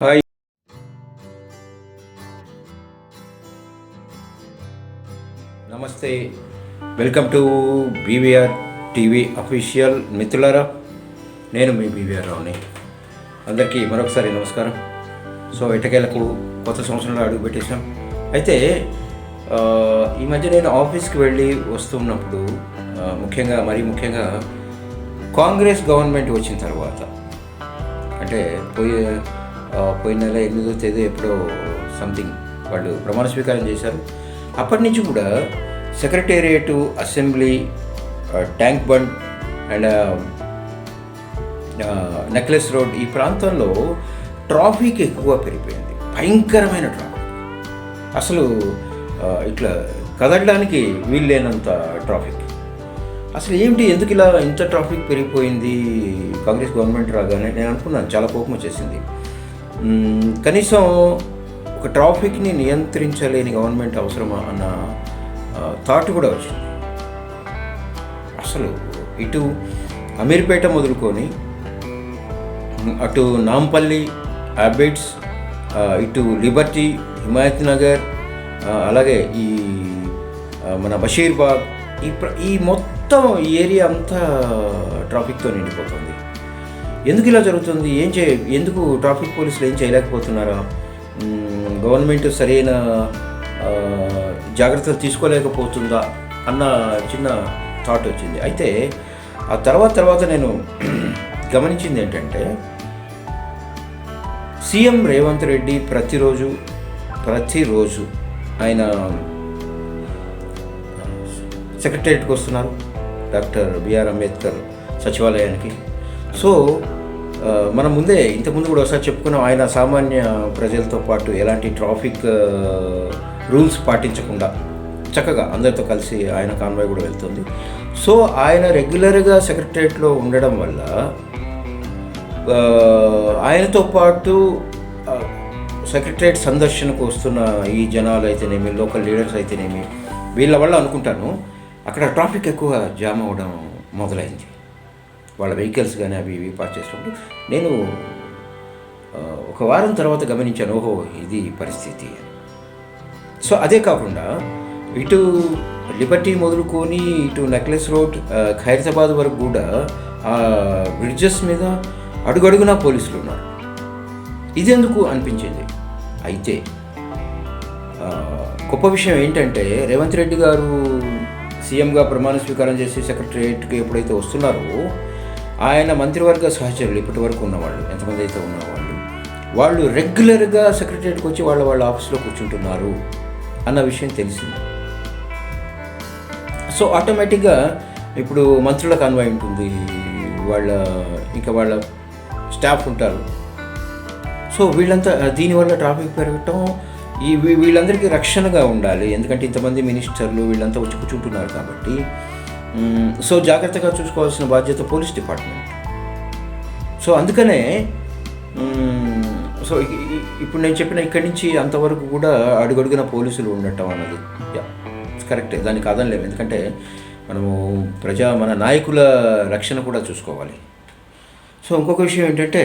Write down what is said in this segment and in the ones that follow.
Hi. నమస్తే. Welcome to BVR TV official. మిత్రులారా, నేను మీ బీవీఆర్ రావుని. అందరికీ మరొకసారి నమస్కారం. సో ఎటకేలకు కొత్త సంవత్సరంలో అడుగు పెట్టేశాం. అయితే ఈ మధ్య నేను ఆఫీస్కి వెళ్ళి వస్తున్నప్పుడు మరీ ముఖ్యంగా కాంగ్రెస్ గవర్నమెంట్ వచ్చిన తర్వాత, అంటే పోయిన నెల 8వ తేదీ ఎప్పుడో సంథింగ్ వాళ్ళు ప్రమాణ స్వీకారం చేశారు. అప్పటి నుంచి కూడా secretariat, assembly, tank bund and necklace road ఈ ప్రాంతంలో ట్రాఫిక్ ఎక్కువ పెరిగిపోయింది. భయంకరమైన ట్రాఫిక్, అసలు ఇట్లా కదలడానికి వీల్లేనంత ట్రాఫిక్. అసలు ఏమిటి, ఎందుకు ఇలా ఇంత ట్రాఫిక్ పెరిగిపోయింది కాంగ్రెస్ గవర్నమెంట్ రాగానే నేను అనుకున్నాను. చాలా కోపం వచ్చేసింది. కనీసం ఒక ట్రాఫిక్ని నియంత్రించలేని గవర్నమెంట్ అవసరమా అన్న థాట్ కూడా వచ్చింది. అసలు ఇటు అమీర్పేట మొదలుకొని అటు నాంపల్లి, అబిడ్స్, ఇటు లిబర్టీ, హిమాయత్ నగర్, అలాగే ఈ మన బషీర్బాగ్, ఈ మొత్తం ఈ ఏరియా అంతా ట్రాఫిక్తో నిండిపోతుంది. ఎందుకు ఇలా జరుగుతుంది? ఎందుకు ట్రాఫిక్ పోలీసులు ఏం చేయలేకపోతున్నారా? గవర్నమెంట్ సరైన జాగ్రత్తలు తీసుకోలేకపోతుందా అన్న చిన్న థాట్ వచ్చింది. అయితే ఆ తర్వాత నేను గమనించింది ఏంటంటే, సీఎం రేవంత్ రెడ్డి ప్రతిరోజు ఆయన సెక్రటేరియట్కి వస్తున్నారు, డాక్టర్ బిఆర్ అంబేద్కర్ సచివాలయానికి. సో మనం ఇంతకుముందు కూడా ఒకసారి చెప్పుకున్నాం, ఆయన సామాన్య ప్రజలతో పాటు ఎలాంటి ట్రాఫిక్ రూల్స్ పాటించకుండా చక్కగా అందరితో కలిసి ఆయన కాన్వాయ్ కూడా వెళ్తుంది. సో ఆయన రెగ్యులర్గా సెక్రటేరియట్లో ఉండడం వల్ల ఆయనతో పాటు సెక్రటేరియట్ సందర్శనకు వస్తున్న ఈ జనాలు అయితేనేమి, లోకల్ లీడర్స్ అయితేనేమి, వీళ్ళ వల్ల అనుకుంటాను అక్కడ ట్రాఫిక్ ఎక్కువ జామ్ అవ్వడం మొదలైంది. వాళ్ళ వెహికల్స్ కానీ అవి ఇవి పార్క్ చేసినప్పుడు నేను ఒక వారం తర్వాత గమనించాను, ఓహో ఇది పరిస్థితి. సో అదే కాకుండా ఇటు లిబర్టీ మొదలుకొని ఇటు నెక్లెస్ రోడ్, ఖైరతాబాద్ వరకు కూడా ఆ బ్రిడ్జెస్ మీద అడుగడుగునా పోలీసులు ఉన్నారు. ఇదెందుకు అనిపించింది. అయితే గొప్ప విషయం ఏంటంటే, రేవంత్ రెడ్డి గారు సీఎంగా ప్రమాణ స్వీకారం చేసి సెక్రటరియట్కి ఎప్పుడైతే వస్తున్నారో, ఆయన మంత్రివర్గ సహచరులు ఇప్పటి వరకు ఉన్నవాళ్ళు ఎంతమంది అయితే ఉన్నవాళ్ళు, వాళ్ళు రెగ్యులర్గా సెక్రటరియట్కి వచ్చి వాళ్ళ ఆఫీస్లో కూర్చుంటున్నారు అన్న విషయం తెలిసింది. సో ఆటోమేటిక్గా ఇప్పుడు మంత్రుల కాన్వాయ్ ఉంటుంది, వాళ్ళ స్టాఫ్ ఉంటారు. సో వీళ్ళంతా దీనివల్ల ట్రాఫిక్ పెరగటం, వీళ్ళందరికీ రక్షణగా ఉండాలి. ఎందుకంటే ఇంతమంది మినిస్టర్లు వీళ్ళంతా వచ్చి కూర్చుంటున్నారు కాబట్టి. సో జాగ్రత్తగా చూసుకోవాల్సిన బాధ్యత పోలీస్ డిపార్ట్మెంట్. సో అందుకనే సో ఇప్పుడు నేను చెప్పిన ఇక్కడి నుంచి అంతవరకు కూడా అడుగడుగున పోలీసులు ఉండటం అన్నది కరెక్టే, దానికి కాదనలేము. ఎందుకంటే మనము మన నాయకుల రక్షణ కూడా చూసుకోవాలి. సో ఇంకొక విషయం ఏంటంటే,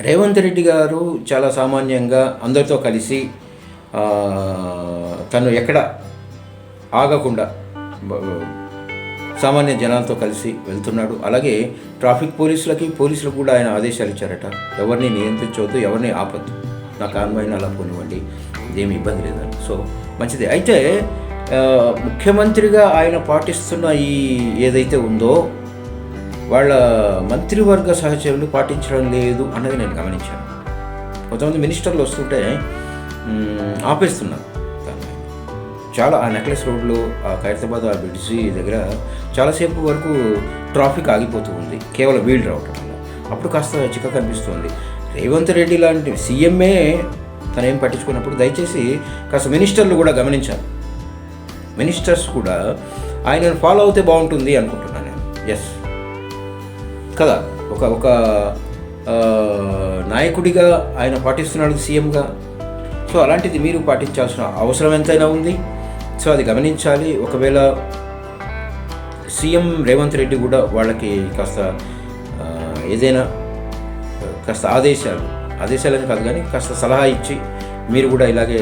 రేవంత్ రెడ్డి గారు చాలా సామాన్యంగా అందరితో కలిసి తను ఎక్కడ ఆగకుండా సామాన్య జనాలతో కలిసి వెళ్తున్నాడు. అలాగే ట్రాఫిక్ పోలీసులకు కూడా ఆయన ఆదేశాలు ఇచ్చారట, ఎవరిని నియంత్రించవద్దు, ఎవరిని ఆపద్దు, నా కాన్వాయ్ని అలా పోనివ్వండి, ఇదేమి ఇబ్బంది లేదని. సో మంచిదే. అయితే ముఖ్యమంత్రిగా ఆయన పాటిస్తున్న ఏదైతే ఉందో వాళ్ళ మంత్రివర్గ సహచరులు పాటించడం లేదు అన్నది నేను గమనించాను. కొంతమంది మినిస్టర్లు వస్తుంటే ఆపేస్తున్నారు. చాలా ఆ నెక్లెస్ రోడ్లో, ఆ ఖైరతాబాద్, ఆ బ్రిడ్జి దగ్గర చాలాసేపు వరకు ట్రాఫిక్ ఆగిపోతూ ఉంది, కేవలం వీళ్ళు రావటం వల్ల. అప్పుడు కాస్త చిక్కగా కనిపిస్తుంది. రేవంత్ రెడ్డి లాంటి సీఎంఏ తనేం పట్టించుకున్నప్పుడు దయచేసి కాస్త మినిస్టర్లు కూడా గమనించాలి. మినిస్టర్స్ కూడా ఆయనను ఫాలో అవుతే బాగుంటుంది అనుకుంటున్నాను నేను. ఎస్ కదా, ఒక నాయకుడిగా ఆయన పాటిస్తున్నాడు సీఎంగా. సో అలాంటిది మీరు పాటించాల్సిన అవసరం ఎంతైనా ఉంది. సో అది గమనించాలి. ఒకవేళ సీఎం రేవంత్ రెడ్డి కూడా వాళ్ళకి కాస్త ఏదైనా కాస్త ఆదేశాలు ఆదేశాలని కాదు కానీ కాస్త సలహా ఇచ్చి మీరు కూడా ఇలాగే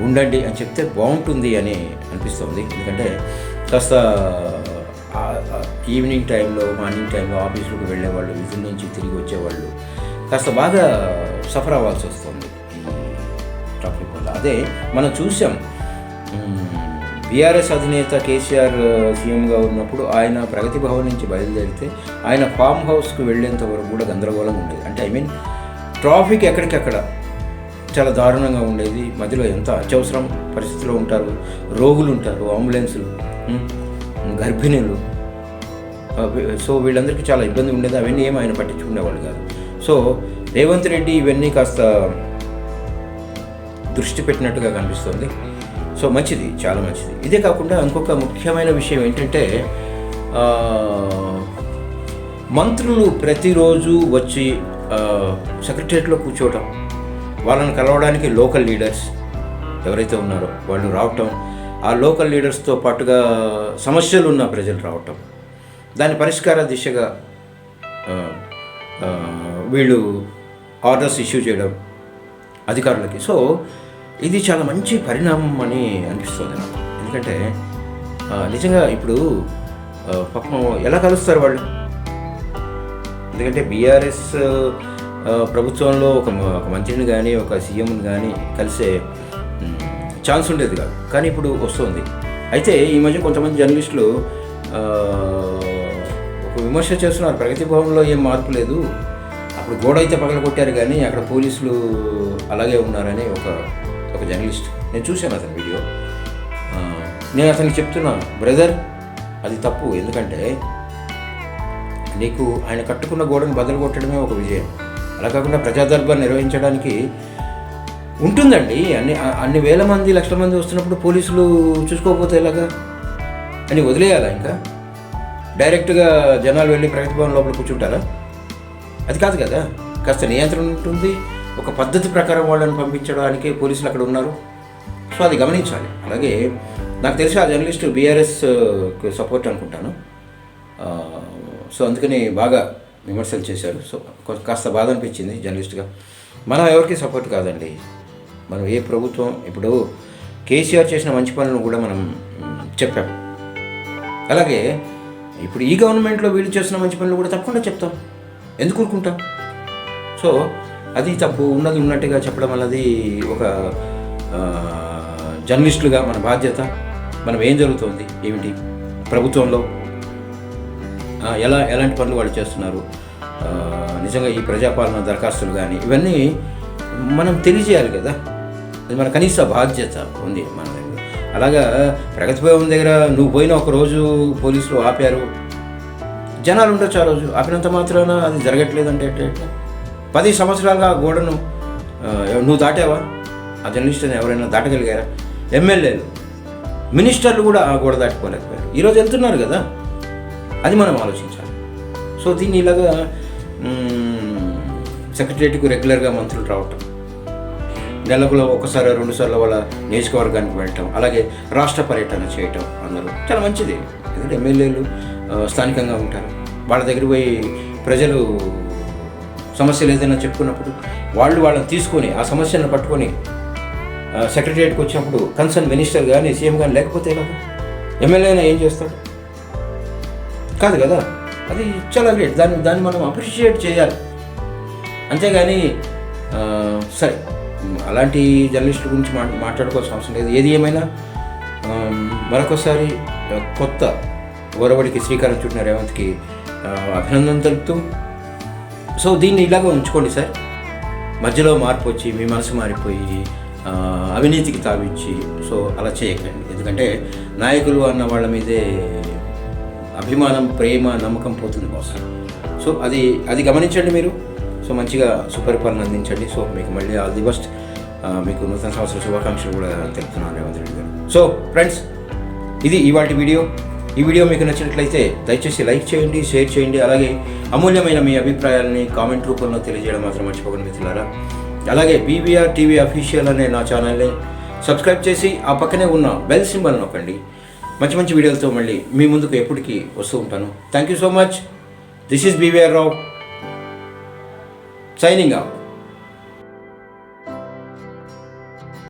ఉండండి అని చెప్తే బాగుంటుంది అని అనిపిస్తుంది. ఎందుకంటే కాస్త ఈవినింగ్ టైంలో, మార్నింగ్ టైంలో ఆఫీసులకు వెళ్ళేవాళ్ళు, విధుల నుంచి తిరిగి వచ్చేవాళ్ళు కాస్త బాగా సఫర్ అవ్వాల్సి వస్తుంది ఈ ట్రాఫిక్ వల్ల. అదే మనం చూసాం, బీఆర్ఎస్ అధినేత కేసీఆర్ సీఎంగా ఉన్నప్పుడు ఆయన ప్రగతి భవన్ నుంచి బయలుదేరితే ఆయన ఫామ్ హౌస్కి వెళ్ళేంత వరకు కూడా గందరగోళంగా ఉండేది. అంటే ట్రాఫిక్ ఎక్కడికక్కడ చాలా దారుణంగా ఉండేది. మధ్యలో ఎంత అత్యవసరం పరిస్థితిలో ఉంటారు, రోగులు ఉంటారు, అంబులెన్సులు, గర్భిణీలు. సో వీళ్ళందరికీ చాలా ఇబ్బంది ఉండేది. అవన్నీ ఏమి ఆయన పట్టించుకునేవాళ్ళు కాదు. సో రేవంత్ రెడ్డి ఇవన్నీ కాస్త దృష్టి పెట్టినట్టుగా కనిపిస్తుంది. సో మంచిది, చాలా మంచిది. ఇదే కాకుండా ఇంకొక ముఖ్యమైన విషయం ఏంటంటే, మంత్రులు ప్రతిరోజు వచ్చి సెక్రటరియట్లో కూర్చోవటం, వాళ్ళని కలవడానికి లోకల్ లీడర్స్ ఎవరైతే ఉన్నారో వాళ్ళు రావటం, ఆ లోకల్ లీడర్స్తో పాటుగా సమస్యలు ఉన్న ప్రజలు రావటం, దాని పరిష్కార దిశగా వీళ్ళు ఆర్డర్స్ ఇష్యూ చేయడం అధికారులకి. సో ఇది చాలా మంచి పరిణామం అని అనిపిస్తుంది నాకు. ఎందుకంటే నిజంగా ఇప్పుడు పాపం ఎలా కలుస్తారు వాళ్ళు? ఎందుకంటే బీఆర్ఎస్ ప్రభుత్వంలో ఒక మంత్రిని కానీ ఒక సీఎంని కానీ కలిసే ఛాన్స్ ఉండేది కాదు, కానీ ఇప్పుడు వస్తుంది. అయితే ఈ మధ్య కొంతమంది జర్నలిస్టులు ఒక విమర్శ చేస్తున్నారు, ప్రగతి భవన్లో ఏం మార్పు లేదు, అప్పుడు గోడ అయితే పగలగొట్టారు కానీ అక్కడ పోలీసులు అలాగే ఉన్నారని ఒక జర్నలిస్ట్, నేను చూశాను అతని వీడియో. నేను అతనికి చెప్తున్నాను, బ్రదర్ అది తప్పు. ఎందుకంటే నీకు ఆయన కట్టుకున్న గోడను బదులు కొట్టడమే ఒక విజయం. అలా కాకుండా ప్రజాదర్బార్ నిర్వహించడానికి ఉంటుందండి. అన్ని వేల మంది, లక్షల మంది వస్తున్నప్పుడు పోలీసులు చూసుకోకపోతే ఎలాగా అని వదిలేయాలా? ఇంకా డైరెక్ట్గా జనాలు వెళ్ళి ప్రగతి భవన్ లోపల కూర్చుంటారా? అది కాదు కదా. కాస్త నియంత్రణ ఉంటుంది. ఒక పద్ధతి ప్రకారం వాళ్ళని పంపించడానికి పోలీసులు అక్కడ ఉన్నారు. సో అది గమనించాలి. అలాగే నాకు తెలిసి ఆ జర్నలిస్ట్ బీఆర్ఎస్ సపోర్ట్ అనుకుంటాను. సో అందుకని బాగా విమర్శలు చేశారు. సో కాస్త బాధ అనిపించింది జర్నలిస్ట్గా. మనం ఎవరికి సపోర్ట్ కాదండి. మనం ఏ ప్రభుత్వం, ఇప్పుడు కేసీఆర్ చేసిన మంచి పనులను కూడా మనం చెప్పాం. అలాగే ఇప్పుడు ఈ గవర్నమెంట్లో వీళ్ళు చేసిన మంచి పనులు కూడా తప్పకుండా చెప్తాం. ఎందుకు ఊరుకుంటాం? సో అది తప్పు. ఉన్నది ఉన్నట్టుగా చెప్పడం అన్నది ఒక జర్నలిస్టులుగా మన బాధ్యత. మనం ఏం జరుగుతుంది, ఏమిటి ప్రభుత్వంలో, ఎలాంటి పనులు వాళ్ళు చేస్తున్నారు, నిజంగా ఈ ప్రజాపాలన దరఖాస్తులు కానీ ఇవన్నీ మనం తెలియజేయాలి కదా. అది మన కనీస బాధ్యత ఉంది మన దగ్గర. అలాగా ప్రగతి భవన్ దగ్గర నువ్వు పోయిన ఒక రోజు పోలీసులు ఆపారు, జనాలు ఉండొచ్చు ఆ రోజు, ఆపినంత మాత్రాన అది జరగట్లేదంటే ఎట్లా? 10 సంవత్సరాలుగా ఆ గోడను నువ్వు దాటావా? ఆ జర్నలిస్ట్ని ఎవరైనా దాటగలిగారా? ఎమ్మెల్యేలు, మినిస్టర్లు కూడా ఆ గోడ దాటుకోలేకపోయారు. ఈరోజు వెళ్తున్నారు కదా, అది మనం ఆలోచించాలి. సో దీన్ని ఇలాగా సెక్రటరియట్కు రెగ్యులర్గా మంత్రులు రావటం, నెలకు ఒకసారి 2 సార్లు వాళ్ళ నియోజకవర్గానికి వెళ్ళటం, అలాగే రాష్ట్ర పర్యటన చేయటం అందరూ చాలా మంచిది. ఎందుకంటే ఎమ్మెల్యేలు స్థానికంగా ఉంటారు. వాళ్ళ దగ్గర పోయి ప్రజలు సమస్యలు ఏదైనా చెప్పుకున్నప్పుడు వాళ్ళని తీసుకొని ఆ సమస్యను పట్టుకొని సెక్రటరియట్కి వచ్చినప్పుడు కన్సర్న్ మినిస్టర్ కానీ సీఎం కానీ లేకపోతే కదా ఎమ్మెల్యేనా ఏం చేస్తాడు? కాదు కదా. అది చాలా గ్రేట్. దాన్ని మనం అప్రిషియేట్ చేయాలి. అంతేగాని సరే అలాంటి జర్నలిస్టుల గురించి మాట్లాడుకోవాల్సిన అవసరం లేదు. ఏది ఏమైనా మరొకసారి కొత్త ఒరవడికి శ్రీకారం చుట్టిన రేవంత్కి అభినందన తెలుపుతూ, సో దీన్ని ఇలాగ ఉంచుకోండి సార్. మధ్యలో మార్పు వచ్చి మీ మనసు మారిపోయి అవినీతికి తావిచ్చి సో అలా చేయకండి. ఎందుకంటే నాయకులు అన్న వాళ్ళ మీదే అభిమానం, ప్రేమ, నమ్మకం పోతుంది కోసం. సో అది గమనించండి మీరు. సో మంచిగా సుపరిపాలన అందించండి. సో మీకు మళ్ళీ ఆల్ ది బెస్ట్. మీకు నూతన సంవత్సర శుభాకాంక్షలు కూడా తెలుపుతున్నాను రేవంత్ రెడ్డి గారు. సో ఫ్రెండ్స్, ఇది ఇవాళ వీడియో. ఈ వీడియో మీకు నచ్చినట్లయితే దయచేసి లైక్ చేయండి, షేర్ చేయండి. అలాగే అమూల్యమైన మీ అభిప్రాయాలని కామెంట్ రూపంలో తెలియజేయడం మాత్రం మర్చిపోకండి మిత్రులారా. అలాగే బీవీఆర్ టీవీ అఫీషియల్ అనే నా ఛానల్ని సబ్స్క్రైబ్ చేసి ఆ పక్కనే ఉన్న బెల్ సింబల్ నొక్కండి. మంచి మంచి వీడియోలతో మళ్ళీ మీ ముందుకు ఎప్పటికీ వస్తూ ఉంటాను. Thank you so much. This is BVR Rao signing out.